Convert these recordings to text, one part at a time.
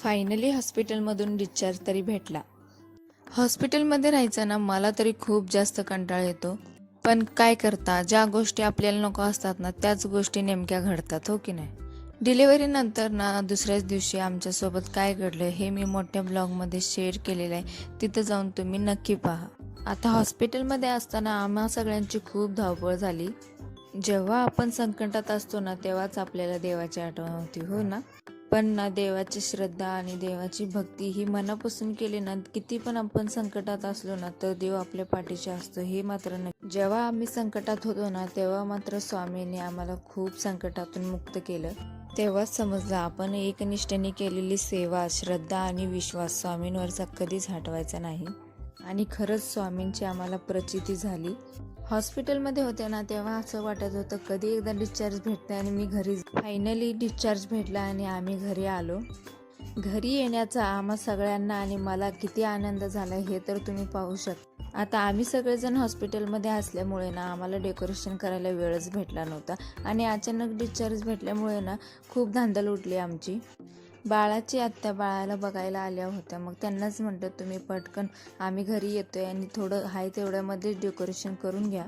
Finally हॉस्पिटलमधून discharge तरी भेटला. हॉस्पिटलमध्ये राहायचं ना मला तरी खूप जास्त कंटाळा येतो. पण काय करता, ज्या गोष्टी आपल्याला नको असतात ना त्याच गोष्टी नेमक्या घडतात, हो की नाही. डिलिव्हरी नंतर ना दुसऱ्याच दिवशी आमच्यासोबत काय घडलं हे मी मोठ्या ब्लॉगमध्ये शेअर केलेलं आहे. तिथं जाऊन तुम्ही नक्की पहा. आता हॉस्पिटलमध्ये असताना आम्हा सगळ्यांची खूप धावपळ झाली. जेव्हा आपण संकटात असतो ना तेव्हाच आपल्याला देवाची आठवण होती, हो ना. पण ना देवाची श्रद्धा आणि देवाची भक्ती ही मनापासून केली ना, किती पण आपण संकटात असलो ना तर देव आपल्या पाठीशी असतो हे मात्र नक्की. जेव्हा आम्ही संकटात होतो ना तेव्हा मात्र स्वामींनी आम्हाला खूप संकटातून मुक्त केलं. तेव्हाच समजलं आपण एकनिष्ठेने केलेली सेवा, श्रद्धा आणि विश्वास स्वामींवरचा कधीच हटवायचा नाही. आणि खरंच स्वामींची आम्हाला प्रचिती झाली. हॉस्पिटलमध्ये होते ना तेव्हा असं वाटत होतं कधी एकदा डिस्चार्ज भेटते आणि मी घरी. फायनली डिस्चार्ज भेटला आणि आम्ही घरी आलो. घरी येण्याचा आम्हा सगळ्यांना आणि मला किती आनंद झाला हे तर तुम्ही पाहू शकता. आता आम्ही सगळेजण हॉस्पिटलमध्ये असल्यामुळे ना आम्हाला डेकोरेशन करायला वेळच भेटला नव्हता आणि अचानक डिस्चार्ज भेटल्यामुळे ना खूप धांदल उठली आमची. बाळाची आत्या बाळाला बघायला आल्या होत्या. मग त्यांनाच म्हटलं तुम्ही पटकन आम्ही घरी येतोय आणि थोडं हाय तेवढ्यामध्येच डेकोरेशन करून घ्या.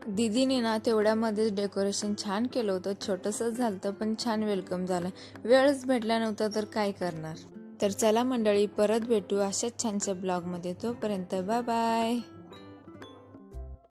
दीदीने ना तेवढ्यामध्येच डेकोरेशन छान केलं होतं. छोटंसंच झालं होतं पण छान वेलकम झालं. वेळच भेटला नव्हता तर काय करणार. तर चला मंडळी, परत भेटू अशाच छानशा ब्लॉगमध्ये. तोपर्यंत बाय बाय.